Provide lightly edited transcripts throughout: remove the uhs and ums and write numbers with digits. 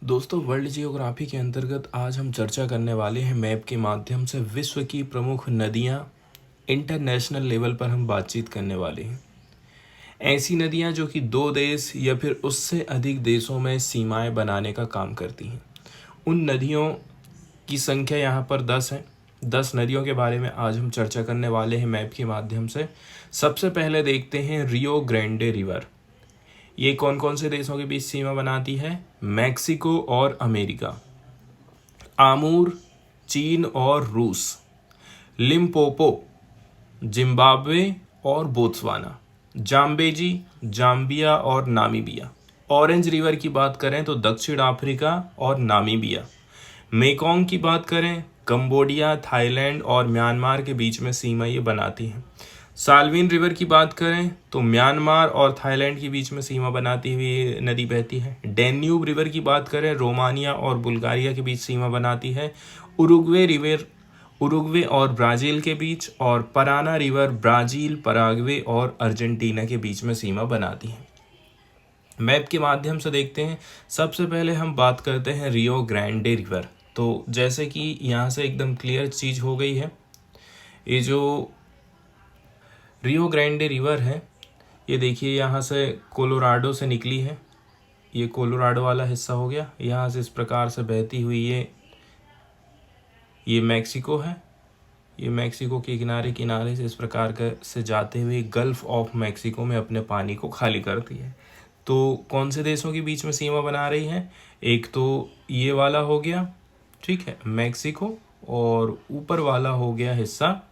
दोस्तों, world geography के अंतर्गत आज हम चर्चा करने वाले हैं मैप के माध्यम से विश्व की प्रमुख नदियां। इंटरनेशनल लेवल पर हम बातचीत करने वाले हैं। ऐसी नदियां जो कि दो देश या फिर उससे अधिक देशों में सीमाएं बनाने का काम करती हैं। उन नदियों की संख्या यहाँ पर 10 है। 10 नदियों के बारे में आज हम चर्चा करने वाले हैं मैप के माध्यम से। सबसे पहले देखते हैं रियो ग्रैंडे रिवर। ये कौन कौन से देशों के बीच सीमा बनाती है? मैक्सिको और अमेरिका, आमूर चीन और रूस, लिम्पोपो जिम्बाब्वे और बोत्सवाना, जाम्बेजी जाम्बिया और नामीबिया। ऑरेंज रिवर की बात करें तो दक्षिण अफ्रीका और नामीबिया। मेकोंग की बात करें कंबोडिया, थाईलैंड और म्यांमार के बीच में सीमा ये बनाती है। साल्विन रिवर की बात करें तो म्यांमार और थाईलैंड के बीच में सीमा बनाती हुई नदी बहती है। डैन्यूब रिवर की बात करें रोमानिया और बुल्गारिया के बीच सीमा बनाती है। उरुग्वे रिवर उरुग्वे और ब्राज़ील के बीच, और पराना रिवर ब्राज़ील, पराग्वे और अर्जेंटीना के बीच में सीमा बनाती है। मैप के माध्यम से देखते हैं। सबसे पहले हम बात करते हैं रियो ग्रैंडे रिवर। तो जैसे कि यहाँ से एकदम क्लियर चीज़ हो गई है, ये जो रियो ग्रैंडे रिवर है, ये देखिए यहाँ से कोलोराडो से निकली है। ये कोलोराडो वाला हिस्सा हो गया। यहाँ से इस प्रकार से बहती हुई ये मैक्सिको है। ये मैक्सिको के किनारे किनारे से इस प्रकार से जाते हुए गल्फ ऑफ मैक्सिको में अपने पानी को खाली करती है। तो कौन से देशों के बीच में सीमा बना रही है? एक तो ये वाला हो गया, ठीक है, मैक्सिको, और ऊपर वाला हो गया हिस्सा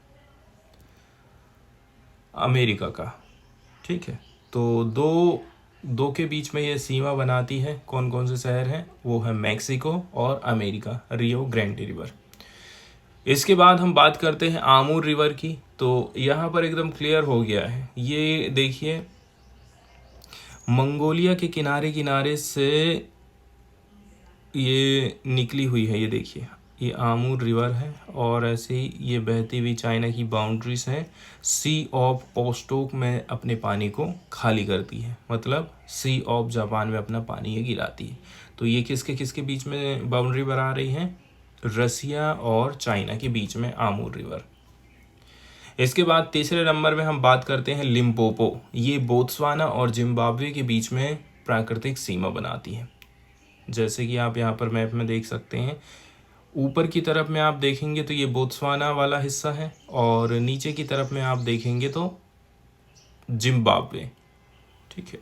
अमेरिका का, ठीक है। तो दो के बीच में ये सीमा बनाती है। कौन कौन से शहर हैं? वो है मैक्सिको और अमेरिका, रियो ग्रैंडे रिवर। इसके बाद हम बात करते हैं आमूर रिवर की। तो यहाँ पर एकदम क्लियर हो गया है। ये देखिए मंगोलिया के किनारे किनारे से ये निकली हुई है। ये देखिए ये आमूर रिवर है, और ऐसे ही ये बहती हुई चाइना की बाउंड्रीज है। सी ऑफ ओस्टोक में अपने पानी को खाली करती है, मतलब सी ऑफ जापान में अपना पानी ये गिराती है। तो ये किसके किसके बीच में बाउंड्री बना रही है? रसिया और चाइना के बीच में आमूर रिवर। इसके बाद तीसरे नंबर में हम बात करते हैं लिम्पोपो। ये बोत्सवाना और जिम्बाब्वे के बीच में प्राकृतिक सीमा बनाती है। जैसे कि आप यहाँ पर मैप में देख सकते हैं, ऊपर की तरफ में आप देखेंगे तो ये बोत्सवाना वाला हिस्सा है, और नीचे की तरफ में आप देखेंगे तो जिम्बाब्वे, ठीक है।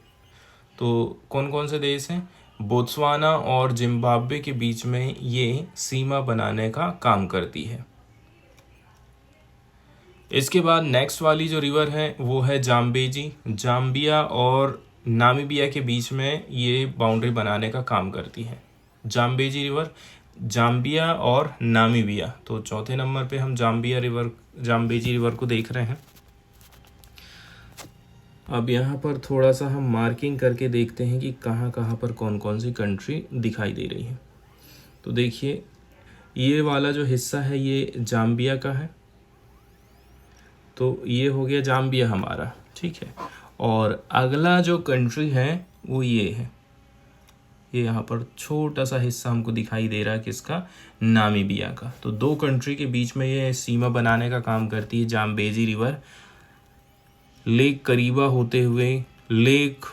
तो कौन कौन से देश हैं? बोत्सवाना और जिम्बाब्वे के बीच में ये सीमा बनाने का काम करती है। इसके बाद नेक्स्ट वाली जो रिवर है वो है जाम्बेजी। जाम्बिया और नामीबिया के बीच में ये बाउंड्री बनाने का काम करती है। जाम्बेजी रिवर, जाम्बिया और नामीबिया। तो चौथे नंबर पे हम जाम्बेजी रिवर को देख रहे हैं। अब यहाँ पर थोड़ा सा हम मार्किंग करके देखते हैं कि कहाँ कहाँ पर कौन कौन सी कंट्री दिखाई दे रही है। तो देखिए ये वाला जो हिस्सा है ये जाम्बिया का है। तो ये हो गया जाम्बिया हमारा, ठीक है। और अगला जो कंट्री है वो ये है। ये यहाँ पर छोटा सा हिस्सा हमको दिखाई दे रहा है, किसका? नामीबिया का। तो दो कंट्री के बीच में ये सीमा बनाने का काम करती है जाम्बेजी रिवर। लेक करीबा होते हुए, लेक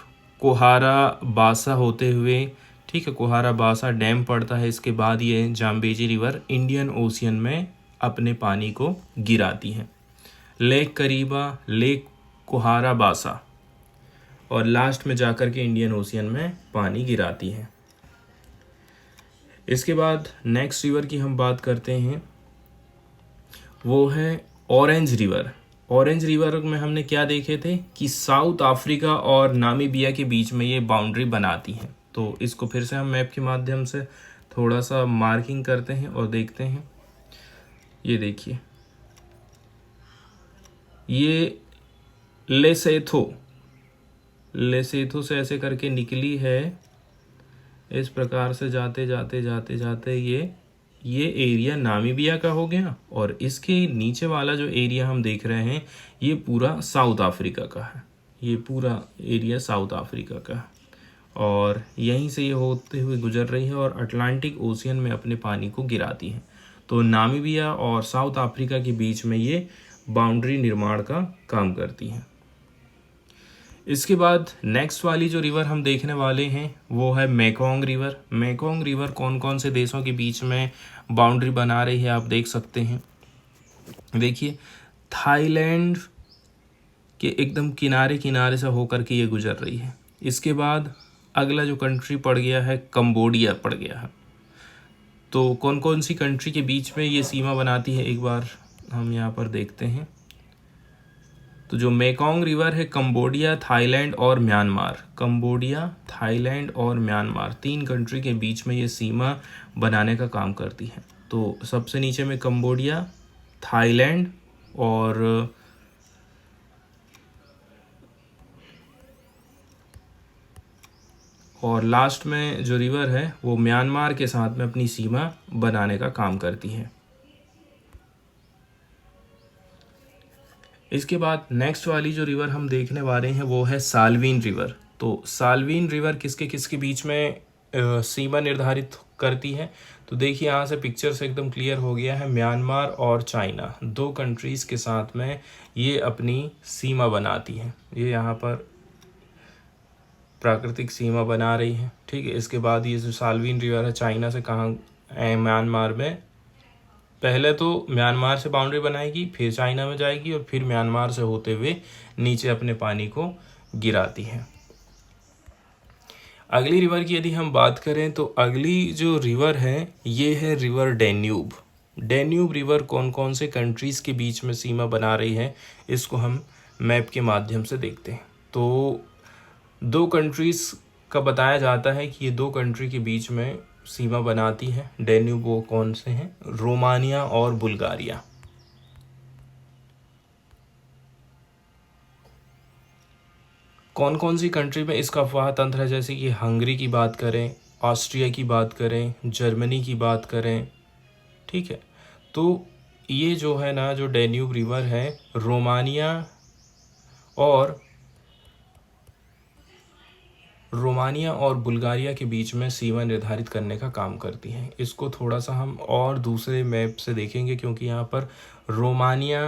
कोहारा बासा होते हुए, ठीक है, कोहारा बासा डैम पड़ता है। इसके बाद ये जाम्बेजी रिवर इंडियन ओशियन में अपने पानी को गिराती है। लेक करीबा, लेक कोहारा बासा, और लास्ट में जाकर के इंडियन ओशियन में पानी गिराती है। इसके बाद नेक्स्ट रिवर की हम बात करते हैं, वो है ऑरेंज रिवर। ऑरेंज रिवर में हमने क्या देखे थे कि साउथ अफ्रीका और नामीबिया के बीच में ये बाउंड्री बनाती है। तो इसको फिर से हम मैप के माध्यम से थोड़ा सा मार्किंग करते हैं और देखते हैं। ये देखिए ये लेसेथो से ऐसे करके निकली है। इस प्रकार से जाते जाते जाते जाते ये एरिया नामीबिया का हो गया, और इसके नीचे वाला जो एरिया हम देख रहे हैं ये पूरा साउथ अफ्रीका का है। ये पूरा एरिया साउथ अफ्रीका का है। और यहीं से ये होते हुए गुजर रही है और अटलांटिक ओशियन में अपने पानी को गिराती है। तो नामीबिया और साउथ अफ्रीका के बीच में ये बाउंड्री निर्माण का काम करती है। इसके बाद नेक्स्ट वाली जो रिवर हम देखने वाले हैं वो है मेकोंग रिवर। मेकोंग रिवर कौन कौन से देशों के बीच में बाउंड्री बना रही है आप देख सकते हैं। देखिए, थाईलैंड के एकदम किनारे किनारे से होकर के ये गुजर रही है। इसके बाद अगला जो कंट्री पड़ गया है कंबोडिया पड़ गया है। तो कौन कौन सी कंट्री के बीच में ये सीमा बनाती है एक बार हम यहाँ पर देखते हैं। तो जो मेकोंग रिवर है कंबोडिया, थाईलैंड और म्यांमार, कंबोडिया, थाईलैंड और म्यांमार 3 कंट्री के बीच में ये सीमा बनाने का काम करती है। तो सबसे नीचे में कंबोडिया, थाईलैंड और लास्ट में जो रिवर है वो म्यांमार के साथ में अपनी सीमा बनाने का काम करती है। इसके बाद नेक्स्ट वाली जो रिवर हम देखने वाले हैं वो है साल्वीन रिवर। तो साल्वीन रिवर किसके किसके बीच में सीमा निर्धारित करती है। तो देखिए, यहाँ से पिक्चर से एकदम क्लियर हो गया है, म्यांमार और चाइना 2 कंट्रीज़ के साथ में ये अपनी सीमा बनाती है। ये यहाँ पर प्राकृतिक सीमा बना रही है, ठीक है। इसके बाद ये जो साल्वीन रिवर है चाइना से कहाँ, म्यांमार में, पहले तो म्यांमार से बाउंड्री बनाएगी, फिर चाइना में जाएगी और फिर म्यांमार से होते हुए नीचे अपने पानी को गिराती है। अगली रिवर की यदि हम बात करें तो अगली जो रिवर है ये है रिवर डेन्यूब। डेन्यूब रिवर कौन कौन से कंट्रीज़ के बीच में सीमा बना रही है इसको हम मैप के माध्यम से देखते हैं। तो 2 कंट्रीज़ का बताया जाता है कि ये 2 कंट्री के बीच में सीमा बनाती है डेन्यूब। वो कौन से हैं, रोमानिया और बुल्गारिया। कौन कौन सी कंट्री में इसका अफवाह तंत्र है, जैसे कि हंगरी की बात करें, ऑस्ट्रिया की बात करें, जर्मनी की बात करें, ठीक है। तो ये जो है ना, जो डेन्यूब रिवर है रोमानिया और बुल्गारिया के बीच में सीमा निर्धारित करने का काम करती है। इसको थोड़ा सा हम और दूसरे मैप से देखेंगे क्योंकि यहाँ पर रोमानिया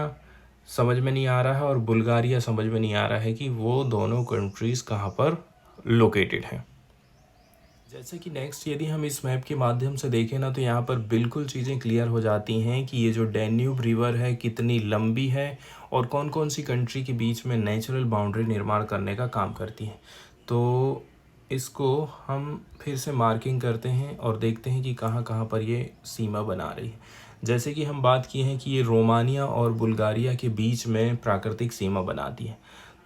समझ में नहीं आ रहा है और बुल्गारिया समझ में नहीं आ रहा है कि वो दोनों कंट्रीज़ कहाँ पर लोकेटेड हैं। जैसे कि नेक्स्ट यदि हम इस मैप के माध्यम से देखें ना, तो यहाँ पर बिल्कुल चीज़ें क्लियर हो जाती हैं कि ये जो डेन्यूब रिवर है कितनी लंबी है और कौन कौन सी कंट्री के बीच में नेचुरल बाउंड्री निर्माण करने का काम करती है। तो इसको हम फिर से मार्किंग करते हैं और देखते हैं कि कहाँ कहाँ पर ये सीमा बना रही है। जैसे कि हम बात की है कि ये रोमानिया और बुल्गारिया के बीच में प्राकृतिक सीमा बनाती है।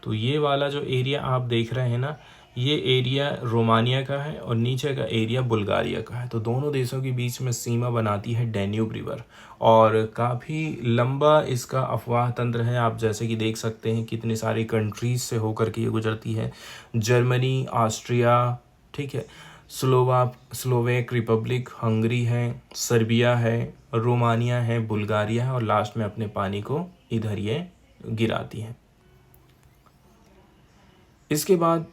तो ये वाला जो एरिया आप देख रहे हैं ना, ये एरिया रोमानिया का है और नीचे का एरिया बुल्गारिया का है। तो दोनों देशों के बीच में सीमा बनाती है डेन्यूब रिवर और काफ़ी लंबा इसका अफवाह तंत्र है। आप जैसे कि देख सकते हैं कितनी सारी कंट्रीज़ से होकर के ये गुजरती है, जर्मनी, ऑस्ट्रिया, ठीक है, स्लोवेक रिपब्लिक, हंगरी है, सर्बिया है, रोमानिया है, बुल्गारिया है और लास्ट में अपने पानी को इधर ये गिराती है। इसके बाद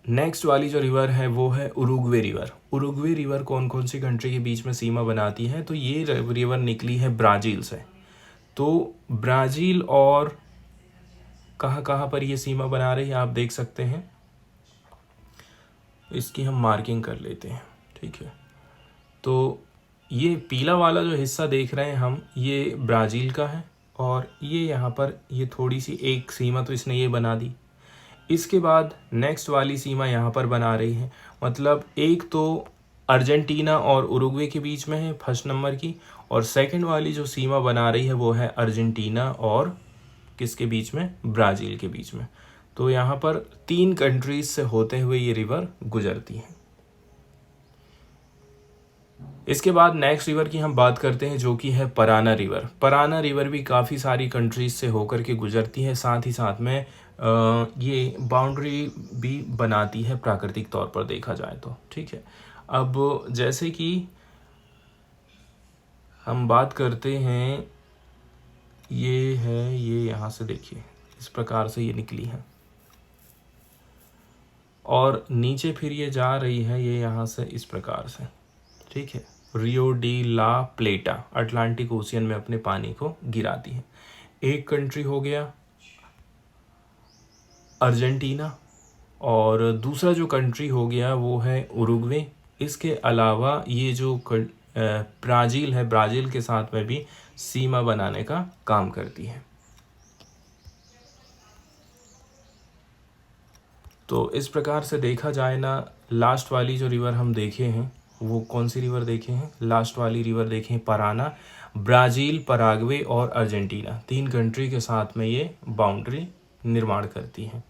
नेक्स्ट वाली जो रिवर है वो है उरुग्वे रिवर। उरुग्वे रिवर कौन कौन सी कंट्री के बीच में सीमा बनाती है, तो ये रिवर निकली है ब्राज़ील से। तो ब्राज़ील और कहाँ कहाँ पर ये सीमा बना रही है आप देख सकते हैं। इसकी हम मार्किंग कर लेते हैं, ठीक है। तो ये पीला वाला जो हिस्सा देख रहे हैं हम, ये ब्राज़ील का है और ये यहाँ पर ये थोड़ी सी एक सीमा तो इसने ये बना दी। इसके बाद नेक्स्ट वाली सीमा यहाँ पर बना रही है, मतलब एक तो अर्जेंटीना और उरुग्वे के बीच में है फर्स्ट नंबर की, और सेकंड वाली जो सीमा बना रही है वो है अर्जेंटीना और किसके बीच में, ब्राज़ील के बीच में। तो यहाँ पर 3 कंट्रीज से होते हुए ये रिवर गुजरती है। इसके बाद नेक्स्ट रिवर की हम बात करते हैं जो कि है पराना रिवर। पराना रिवर भी काफ़ी सारी कंट्रीज से होकर के गुजरती है, साथ ही साथ में ये बाउंड्री भी बनाती है प्राकृतिक तौर पर देखा जाए तो, ठीक है। अब जैसे कि हम बात करते हैं, ये है, ये यहाँ से देखिए इस प्रकार से ये निकली है और नीचे फिर ये जा रही है ये यहाँ से इस प्रकार से, ठीक है। रियो डी ला प्लेटा अटलांटिक ओशियन में अपने पानी को गिराती है। एक कंट्री हो गया अर्जेंटीना, और दूसरा जो कंट्री हो गया वो है उरुग्वे। इसके अलावा ये जो ब्राज़ील है, ब्राज़ील के साथ में भी सीमा बनाने का काम करती है। तो इस प्रकार से देखा जाए ना, लास्ट वाली जो रिवर हम देखे हैं वो कौन सी रिवर देखे हैं, लास्ट वाली रिवर देखें पराना, ब्राज़ील, पराग्वे और अर्जेंटीना, 3 कंट्री के साथ में ये बाउंड्री निर्माण करती हैं।